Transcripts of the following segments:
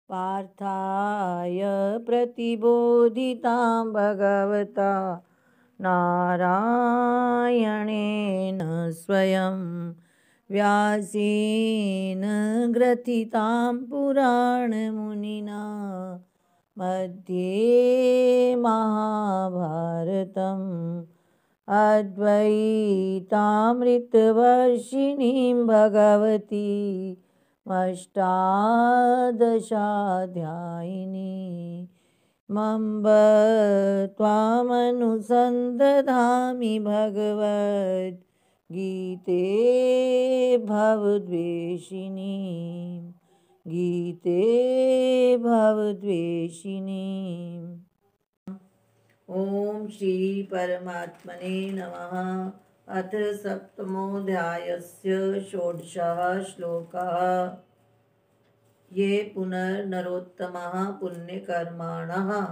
पार्थाय प्रतिबोधितां भगवता नारायणेन स्वयं व्यासेन ग्रथितां पुराणमुनिना मध्ये महाभारतम् अद्वैतामृतवर्षिणीं भगवती अष्टादशाध्यायिनी मम्ब त्वामनुसन्दधामि भगवद्गीते भवद्वेषिणी गीते भवद्वेषिणी। ओम श्री परमात्मने नमः। अथ सप्तमोऽध्यायस्य षोडशः श्लोकः। ये पुनर्नरोत्तमः पुण्यकर्माणः,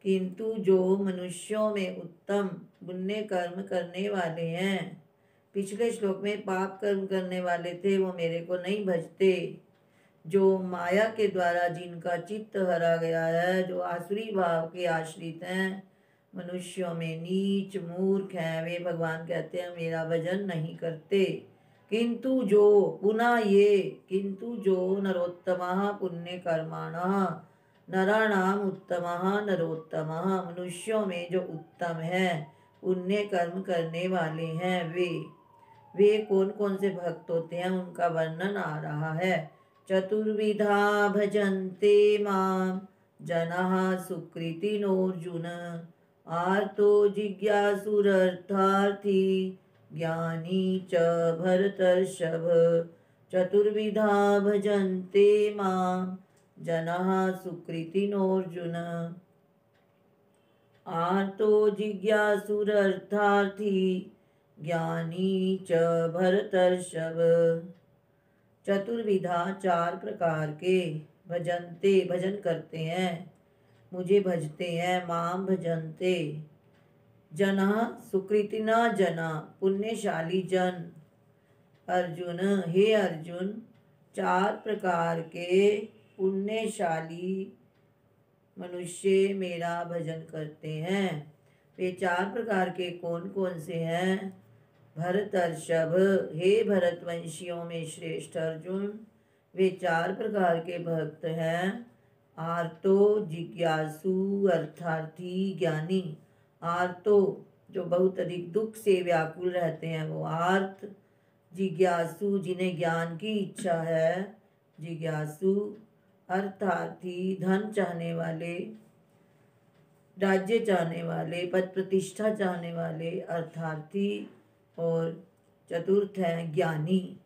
किंतु जो मनुष्यों में उत्तम पुण्य कर्म करने वाले हैं। पिछले श्लोक में पाप कर्म करने वाले थे, वो मेरे को नहीं भजते। जो माया के द्वारा जिनका चित्त हरा गया है, जो आसुरी भाव के आश्रित हैं, मनुष्यों में नीच मूर्ख हैं, वे भगवान कहते हैं मेरा भजन नहीं करते। किंतु जो नरोत्तमः पुण्य कर्माणः, नराणाम उत्तमः नरोत्तमः, मनुष्यों में जो उत्तम है पुण्य कर्म करने वाले हैं, वे कौन कौन से भक्त होते हैं उनका वर्णन आ रहा है। चतुर्विधा भजन्ते मां जनाः सुकृतिनोऽर्जुन, आर्तो जिज्ञासुरर्थार्थी ज्ञानी च भरतर्षभ। चतुर्विधा भजन्ते मां जनाः सुकृतिनोऽर्जुन, आर्तो जिज्ञासुरर्थार्थी ज्ञानी च भरतर्षभ। चतुर्विधा चार प्रकार के, भजन्ते भजन करते हैं, मुझे भजते हैं, माम भजन्ते, जना सुकृतिना जना पुण्यशाली जन। अर्जुन हे अर्जुन, चार प्रकार के पुण्यशाली मनुष्य मेरा भजन करते हैं। वे चार प्रकार के कौन कौन से हैं। भरतर्षभ, हे भरतवंशियों में श्रेष्ठ अर्जुन, वे चार प्रकार के भक्त हैं। आर्तो जिज्ञासु अर्थार्थी ज्ञानी। आर्तो जो बहुत अधिक दुख से व्याकुल रहते हैं वो आर्त। जिज्ञासु जिन्हें ज्ञान की इच्छा है, जिज्ञासु। अर्थार्थी धन चाहने वाले, राज्य चाहने वाले, पद प्रतिष्ठा चाहने वाले अर्थार्थी। और चतुर्थ है ज्ञानी।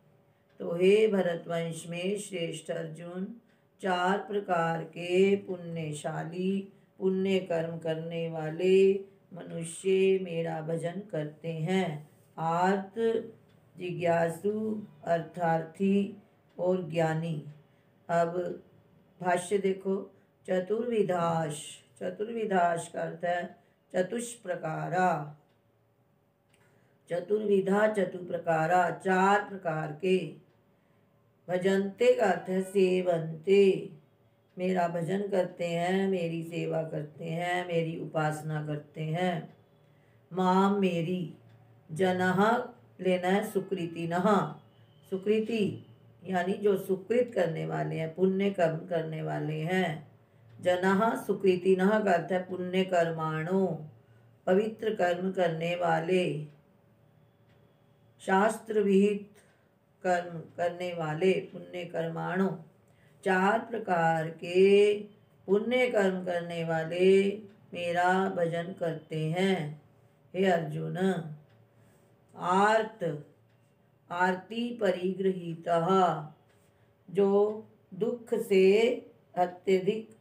तो हे भरतवंश में श्रेष्ठ अर्जुन, चार प्रकार के पुण्यशाली पुण्य कर्म करने वाले मनुष्य मेरा भजन करते हैं। आर्त, जिज्ञासु, अर्थार्थी और ज्ञानी। अब भाष्य देखो। चतुर्विधाश, चतुर्विधाश का अर्थ है चतुष्प्रकारा। चतुर्विधा चतुप्रकारा, चार प्रकार के। भजन्ते का अर्थ है सेवन्ते, मेरा भजन करते हैं, मेरी सेवा करते हैं, मेरी उपासना करते हैं। माम मेरी, जनः लेना है सुकृतिनः, सुकृति यानी जो सुकृत करने वाले हैं, पुण्य कर्म करने वाले हैं। जनः सुकृतिनः का अर्थ है पुण्य कर्माणो, पवित्र कर्म करने वाले, शास्त्र विहित कर्म करने वाले, पुण्य कर्माणु। चार प्रकार के पुण्य कर्म करने वाले मेरा भजन करते हैं। हे अर्जुन, आर्त, आरती परिगृहीतः, जो दुख से अत्यधिक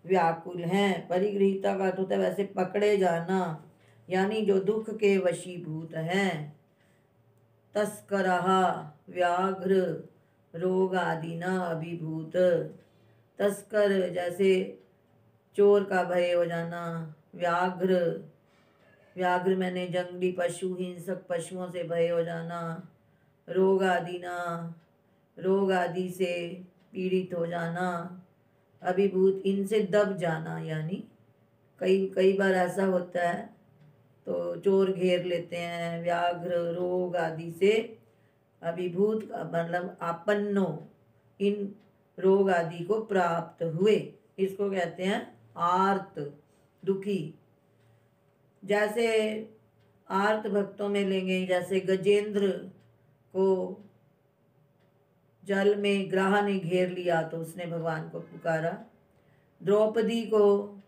व्याकुल हैं। परिगृहीता का अर्थ होता है वैसे पकड़े जाना, यानी जो दुख के वशीभूत हैं। तस्करः, व्याघ्र रोग आदि न अभिभूत। तस्कर जैसे चोर का भय हो जाना, व्याघ्र, व्याघ्र मैंने जंगली पशु, हिंसक पशुओं से भय हो जाना। रोग आदि न, रोग आदि से पीड़ित हो जाना। अभिभूत इनसे दब जाना, यानी कई कई बार ऐसा होता है तो चोर घेर लेते हैं, व्याघ्र रोग आदि से अभिभूत मतलब आपन्नो, इन रोग आदि को प्राप्त हुए, इसको कहते हैं आर्त, दुखी। जैसे आर्त भक्तों में लेंगे, जैसे गजेंद्र को जल में ग्राह ने घेर लिया तो उसने भगवान को पुकारा। द्रौपदी को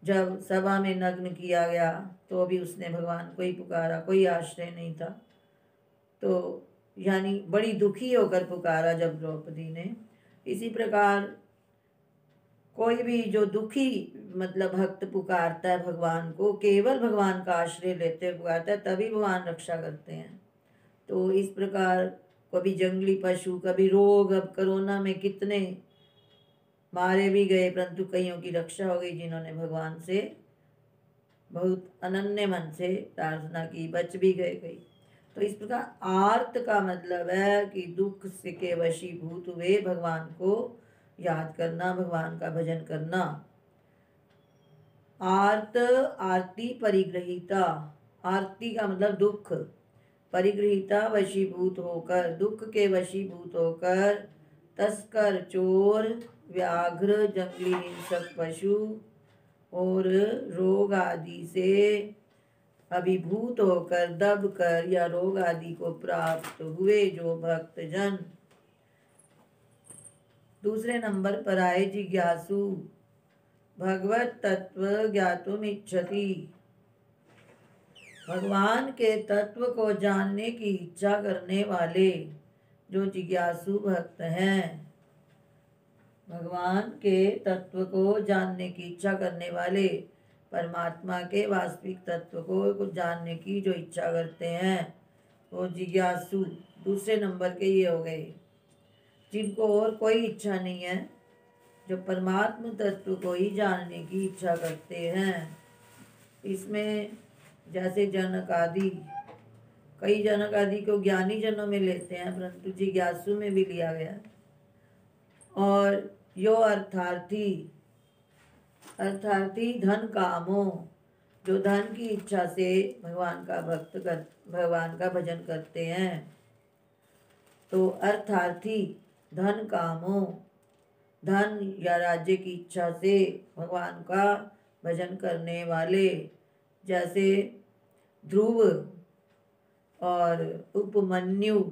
जब सभा में नग्न किया गया तो भी उसने भगवान को ही पुकारा, कोई आश्रय नहीं था। तो यानी बड़ी दुखी होकर पुकारा जब द्रौपदी ने। इसी प्रकार कोई भी जो दुखी मतलब भक्त पुकारता है भगवान को, केवल भगवान का आश्रय लेते हुए पुकारता है, तभी भगवान रक्षा करते हैं। तो इस प्रकार कभी जंगली पशु, कभी रोग, अब कोरोना में कितने मारे भी गए, परंतु कईयों की रक्षा हो गई जिन्होंने भगवान से बहुत अनन्य मन से प्रार्थना की, बच भी गए कई। तो इस प्रकार आर्त का मतलब है कि दुख से के वशीभूत हुए भगवान को याद करना, भगवान का भजन करना। आर्त, आरती परिग्रहिता, आरती का मतलब दुख, परिग्रहिता वशीभूत होकर, दुख के वशीभूत होकर, तस्कर चोर, व्याघ्र जंगली हिंसक पशु और रोग आदि से अभिभूत होकर, दब कर या रोग आदि को प्राप्त हुए जो भक्त जन। दूसरे नंबर पर आए जिज्ञासु, भगवत तत्व ज्ञातुम इच्छति, भगवान के तत्व को जानने की इच्छा करने वाले जो जिज्ञासु भक्त हैं, भगवान के तत्व को जानने की इच्छा करने वाले, परमात्मा के वास्तविक तत्व को जानने की जो इच्छा करते हैं वो जिज्ञासु दूसरे नंबर के ये हो गए। जिनको और कोई इच्छा नहीं है, जो परमात्मा तत्व को ही जानने की इच्छा करते हैं। इसमें जैसे जनक आदि, कई जनक आदि को ज्ञानी जनों में लेते हैं, परंतु जिज्ञासु में भी लिया गया। और यो अर्थार्थी, अर्थार्थी धन कामो, जो धन की इच्छा से भगवान का भजन करते हैं। तो अर्थार्थी धन कामो, धन या राज्य की इच्छा से भगवान का भजन करने वाले, जैसे ध्रुव और उपमन्यु,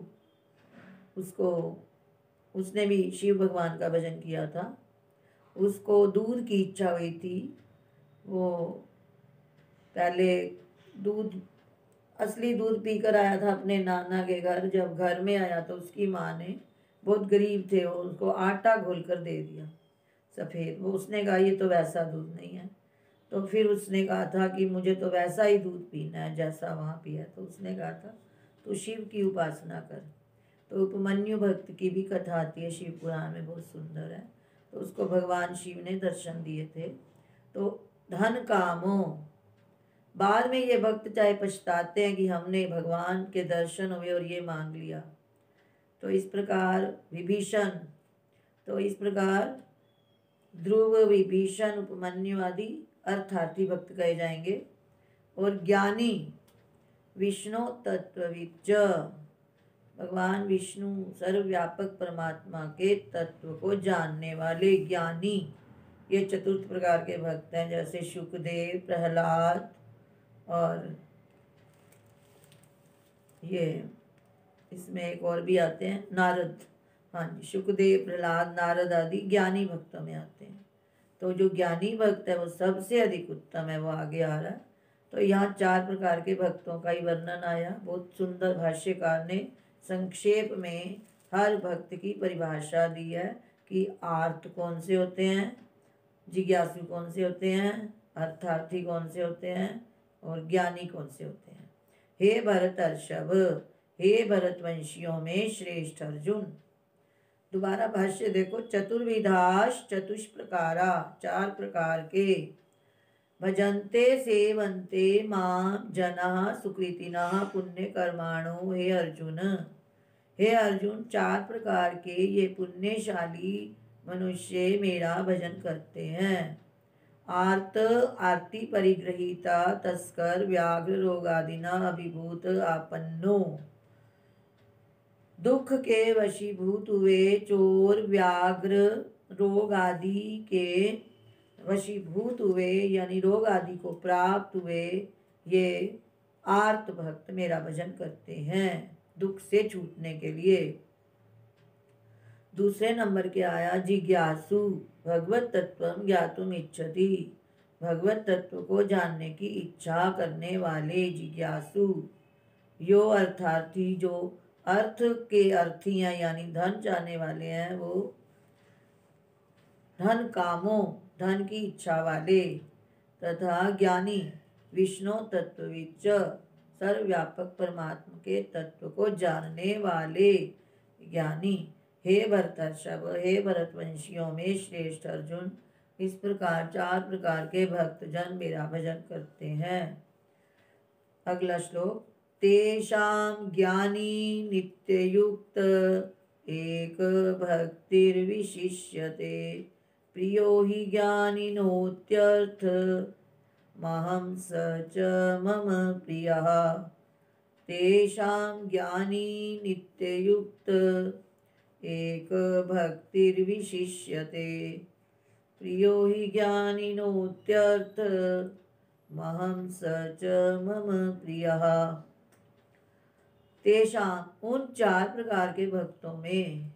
उसने भी शिव भगवान का भजन किया था। उसको दूध की इच्छा हुई थी, वो पहले दूध, असली दूध पीकर आया था अपने नाना के घर। जब घर में आया तो उसकी माँ ने, बहुत गरीब थे वो, उसको आटा घोल कर दे दिया सफ़ेद। वो उसने कहा ये तो वैसा दूध नहीं है। तो फिर उसने कहा था कि मुझे तो वैसा ही दूध पीना है जैसा वहाँ पिया। तो उसने कहा था तो शिव की उपासना कर। तो उपमन्यु भक्त की भी कथा आती है शिव पुराण में, बहुत सुंदर है। तो उसको भगवान शिव ने दर्शन दिए थे। तो धन कामो, बाद में ये भक्त चाहे पछताते हैं कि हमने भगवान के दर्शन हुए और ये मांग लिया। तो इस प्रकार विभीषण, तो इस प्रकार ध्रुव, विभीषण, उपमन्यु आदि अर्थार्थी भक्त कहे जाएंगे। और ज्ञानी विष्णु तत्वविज्ज, भगवान विष्णु सर्वव्यापक परमात्मा के तत्व को जानने वाले ज्ञानी, ये चतुर्थ प्रकार के भक्त हैं। जैसे शुकदेव, प्रहलाद और ये इसमें एक और भी आते हैं नारद। हाँ जी, शुकदेव, प्रहलाद, नारद आदि ज्ञानी भक्तों में आते हैं। तो जो ज्ञानी भक्त है वो सबसे अधिक उत्तम है, वो आगे आ रहा है। तो यहाँ 4 प्रकार के भक्तों का ही वर्णन आया। बहुत सुंदर भाष्यकार ने संक्षेप में हर भक्त की परिभाषा दी है कि आर्त कौन से होते हैं, जिज्ञासु कौन से होते हैं, अर्थार्थी कौन से होते हैं और ज्ञानी कौन से होते हैं। हे भरत अर्षभ, हे भरतवंशियों में श्रेष्ठ अर्जुन। दोबारा भाष्य देखो, चतुर्विधाश चतुष्प्रकारा, 4 प्रकार के, भजन्ते सेवन्ते मां जना सुकृतिनः पुण्य कर्माणो। हे अर्जुन, 4 प्रकार के ये पुण्यशाली मनुष्य मेरा भजन करते हैं। आर्त आरती परिग्रहीता तस्कर व्याघ्र रोगादिना अभिभूत आपन्नो। दुख के वशीभूत हुए चोर व्याघ्र रोग आदि के वशीभूत हुए यानी रोग आदि को प्राप्त हुए ये आर्त भक्त मेरा भजन करते हैं दुख से छूटने के लिए। दूसरे नंबर के आया जिज्ञासु भगवत तत्व ज्ञातुम इच्छति। भगवत तत्व को जानने की इच्छा करने वाले जिज्ञासु। यो अर्थार्थी जो अर्थ के अर्थी हैं यानी धन चाहने वाले हैं, वो धन कामो धन की इच्छा वाले। तथा ज्ञानी विष्णु तत्वविच सर्वव्यापक परमात्मा के तत्व को जानने वाले ज्ञानी। हे भरतर्षभ, हे भरतवंशियों में श्रेष्ठ अर्जुन, इस प्रकार 4 प्रकार के भक्तजन मेरा भजन करते हैं। अगला श्लोक। तेषां ज्ञानी नित्ययुक्त एक भक्तिर्विशिष्यते प्रियो हि ज्ञानिनोत्यर्थ महं स च मम प्रियः। तेषां ज्ञानी नित्ययुक्त एक भक्तिर्विशिष्यते प्रियो हि ज्ञानिनोत्यर्थ महं स च मम प्रियः। तेषां उन 4 प्रकार के भक्तों में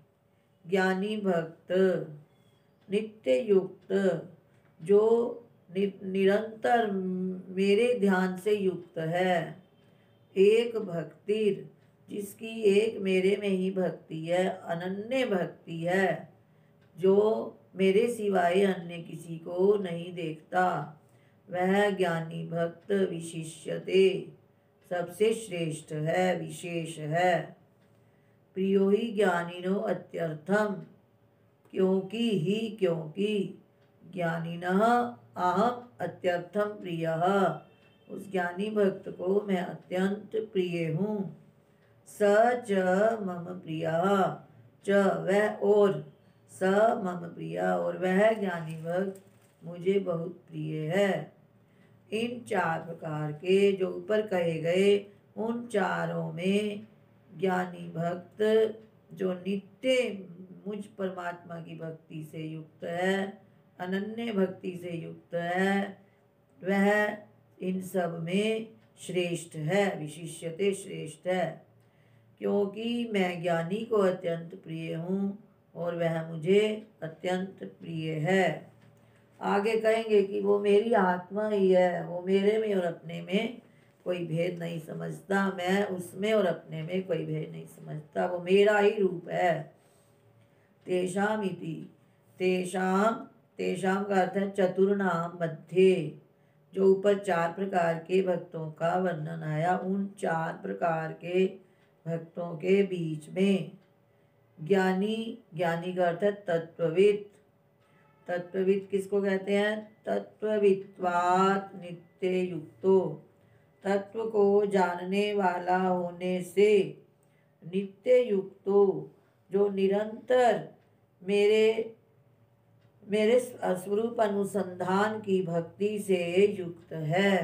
ज्ञानी भक्त नित्य युक्त जो निरंतर मेरे ध्यान से युक्त है। एक भक्तिर जिसकी एक मेरे में ही भक्ति है, अनन्य भक्ति है, जो मेरे सिवाय अन्य किसी को नहीं देखता, वह ज्ञानी भक्त विशिष्यते सबसे श्रेष्ठ है, विशेष है। प्रियो ही ज्ञानिनो अत्यर्थम क्योंकि ज्ञानिनः अहम अत्यर्थम प्रियः, उस ज्ञानी भक्त को मैं अत्यंत प्रिय हूँ। स च मम प्रियः, च वह और, स मम प्रियः और वह ज्ञानी भक्त मुझे बहुत प्रिय है। इन 4 प्रकार के जो ऊपर कहे गए उन चारों में ज्ञानी भक्त जो नित्य मुझ परमात्मा की भक्ति से युक्त है, अनन्य भक्ति से युक्त है, वह इन सब में श्रेष्ठ है, विशिष्यते श्रेष्ठ है। क्योंकि मैं ज्ञानी को अत्यंत प्रिय हूँ और वह मुझे अत्यंत प्रिय है। आगे कहेंगे कि वो मेरी आत्मा ही है, वो मेरे में और अपने में कोई भेद नहीं समझता, मैं उसमें और अपने में कोई भेद नहीं समझता, वो मेरा ही रूप है। तेषाम इति, तेषाम का अर्थ है चतुर्नाम मध्ये। जो ऊपर 4 प्रकार के भक्तों का वर्णन आया, उन 4 प्रकार के भक्तों के बीच में ज्ञानी का अर्थ है तत्वविद। तत्वविद किसको कहते हैं? तत्ववित्वात् नित्य युक्तो, तत्व को जानने वाला होने से नित्य युक्तो, जो निरंतर मेरे स्वरूप अनुसंधान की भक्ति से युक्त है।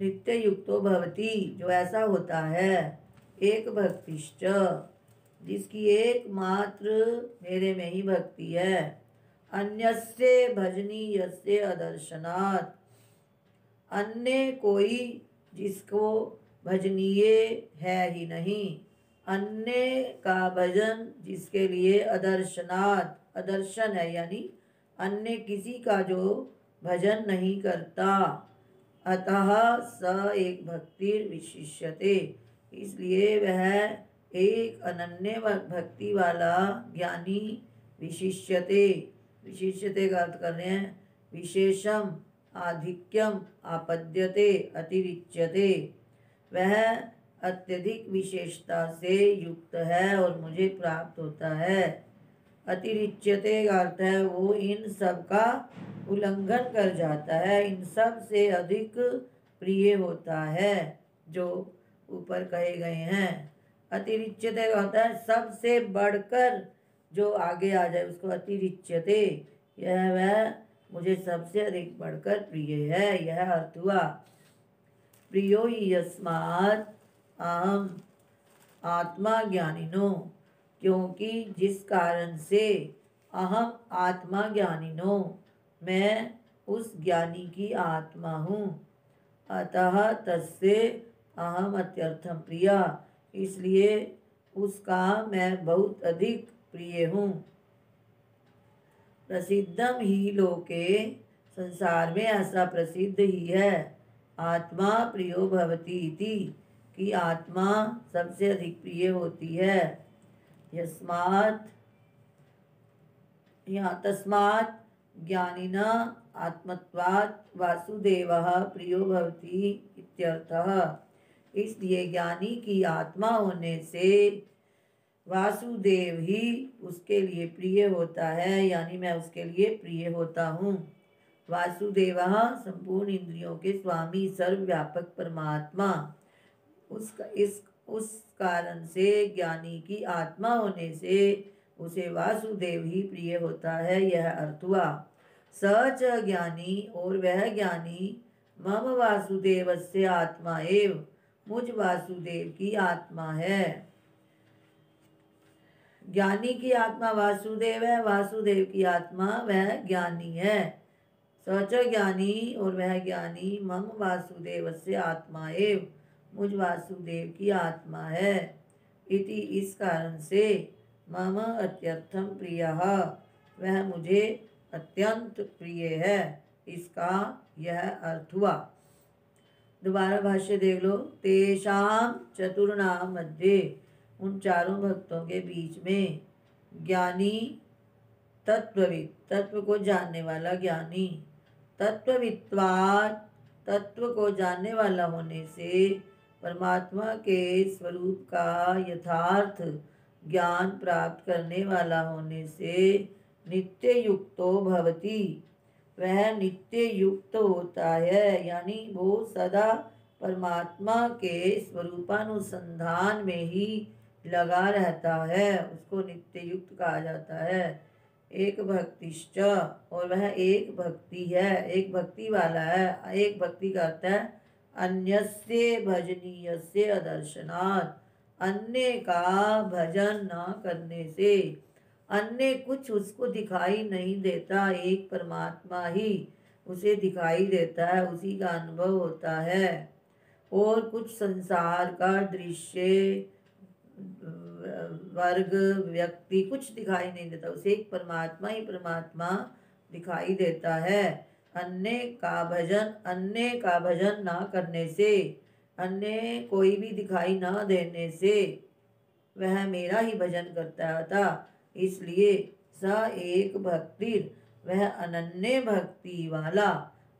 नित्य युक्तो भवति, जो ऐसा होता है, एक भक्तिश्च, जिसकी एकमात्र मेरे में ही भक्ति है। अन्यस्य भजनीयस्य अदर्शनात्, अन्य कोई जिसको भजनीय है ही नहीं, अन्य का भजन जिसके लिए अदर्शनात्, अदर्शन है यानी अन्य किसी का जो भजन नहीं करता। अतः स एक भक्तिर विशिष्यते, इसलिए वह एक अनन्य भक्ति वाला ज्ञानी विशिष्यते। विशिष्यते का अर्थ कर रहे हैं विशेषम आधिक्यम आपद्यते अतिरिच्यते, वह अत्यधिक विशेषता से युक्त है और मुझे प्राप्त होता है। अतिरिच्यते का अर्थ है वो इन सब का उल्लंघन कर जाता है, इन सब से अधिक प्रिय होता है जो ऊपर कहे गए हैं। अतिरिच्यते का होता है सबसे बढ़कर जो आगे आ जाए उसको अतिरिच्यते, यह वह मुझे सबसे अधिक बढ़कर प्रिय है, यह अर्थ हुआ। प्रियो ही यस्मात् अहम आत्मा ज्ञानिनो, क्योंकि जिस कारण से अहम आत्मा ज्ञानिनो, मैं उस ज्ञानी की आत्मा हूँ। अतः तस्य अहम अत्यर्थम प्रिया, इसलिए उसका मैं बहुत अधिक प्रिय हूँ। प्रसिद्धम ही लोके, संसार में ऐसा प्रसिद्ध ही है, आत्मा प्रियो भवति इति, कि आत्मा सबसे अधिक प्रिय होती है। यस्मात्, यहाँ तस्मात् ज्ञानिना आत्मत्वात् वासुदेवः प्रियो भवति इत्यर्थः। इसलिए ज्ञानी की आत्मा होने से वासुदेव ही उसके लिए प्रिय होता है, यानी मैं उसके लिए प्रिय होता हूँ। वासुदेवः संपूर्ण इंद्रियों के स्वामी सर्वव्यापक परमात्मा, उस कारण से ज्ञानी की आत्मा होने से उसे वासुदेव ही प्रिय होता है, यह अर्थ हुआ। सच ज्ञानी, और वह ज्ञानी, मम वासुदेवस्य आत्मा एव, मुझ वासुदेव की आत्मा है। ज्ञानी की आत्मा वासुदेव है, वासुदेव की आत्मा वह ज्ञानी है। सच ज्ञानी, और वह ज्ञानी, मम वासुदेवस्य आत्मा एव, मुझ वासुदेव की आत्मा है। इति, इस कारण से, मम अत्यर्थम प्रियः, वह मुझे अत्यंत प्रिय है, इसका यह अर्थ हुआ। दोबारा भाष्य देख लो। तेषाम चतुर्णाम मध्ये, उन चारों भक्तों के बीच में, ज्ञानी तत्वविद, तत्व को जानने वाला ज्ञानी, तत्ववित्वात्, तत्व को जानने वाला होने से, परमात्मा के स्वरूप का यथार्थ ज्ञान प्राप्त करने वाला होने से, नित्य युक्तो भवति, वह नित्य युक्त होता है, यानी वो सदा परमात्मा के स्वरूपानुसंधान में ही लगा रहता है, उसको नित्य युक्त कहा जाता है। एक भक्तिश्च, और वह एक भक्ति है, एक भक्ति वाला है। एक भक्ति का अर्थ है अन्यस्य भजनीयस्य अदर्शनात्, अन्य का भजन न करने से, अन्य कुछ उसको दिखाई नहीं देता, एक परमात्मा ही उसे दिखाई देता है, उसी का अनुभव होता है। और कुछ संसार का दृश्य, वर्ग, व्यक्ति कुछ दिखाई नहीं देता, उसे एक परमात्मा ही परमात्मा दिखाई देता है। अन्य का भजन ना करने से, अन्य कोई भी दिखाई ना देने से, वह मेरा ही भजन करता था। इसलिए स एक भक्तिर, वह अनन्य भक्ति वाला,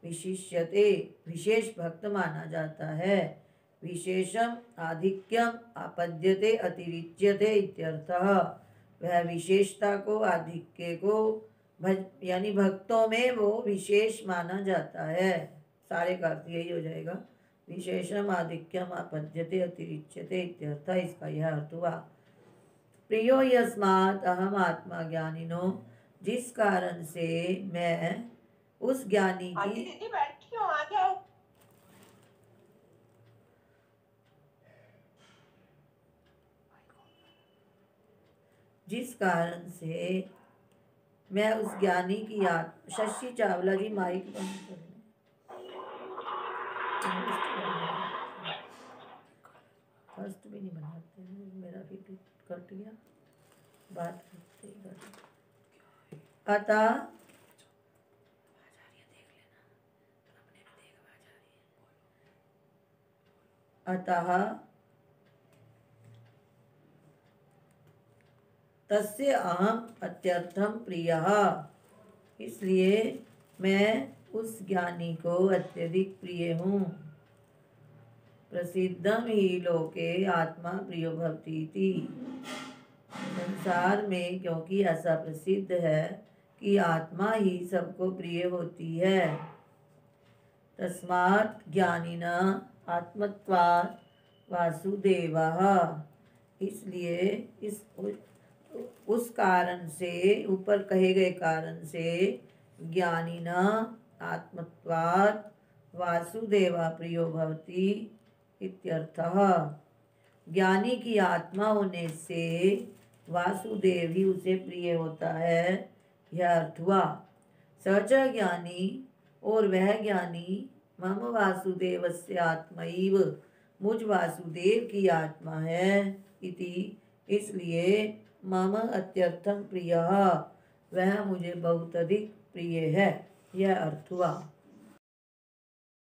विशिष्यते, विशेष भक्त माना जाता है। विशेषम आधिक्यम आपद्यते अतिरिच्यते इत्यर्थः, वह विशेषता को, आधिक्य को, यानी भक्तों में वो विशेष माना जाता है। सारे का अर्थ यही हो जाएगा, विशेषम आधिक्यम आपद्यते अतिरिच्यते इत्यर्थः, इसका यह अर्थ हुआ। प्रियो यस्मात् अहम आत्मा ज्ञानिनो, जिस कारण से मैं उस ज्ञानी की, जिस कारण से मैं उस ज्ञानी की शशि चावला जी माइक बंद कर लें। फर्स्ट भी नहीं बनाते हैं, मेरा भी कट गया, बात करते ही। अतः तस्य अहम अत्यर्थम प्रियः, इसलिए मैं उस ज्ञानी को अत्यधिक प्रिय हूँ। प्रसिद्धम ही लोके आत्मा प्रियो भवति इति, संसार में क्योंकि ऐसा प्रसिद्ध है कि आत्मा ही सबको प्रिय होती है। तस्मात् ज्ञानिना आत्मत्वात् वासुदेवः, इसलिए उस कारण से, ऊपर कहे गए कारण से ज्ञानिना आत्मत्वात् वासुदेवा प्रियो भवति इत्यर्थः। ज्ञानी की आत्मा होने से वासुदेव ही उसे प्रिय होता है, यह अर्थ हुआ। सच ज्ञानी, और वह ज्ञानी मम वासुदेवस्य आत्मैव, मुझ वासुदेव की आत्मा है, इति, इसलिए मम अत्यर्थम प्रियः, वह मुझे बहुत अधिक प्रिय है, यह अर्थ हुआ।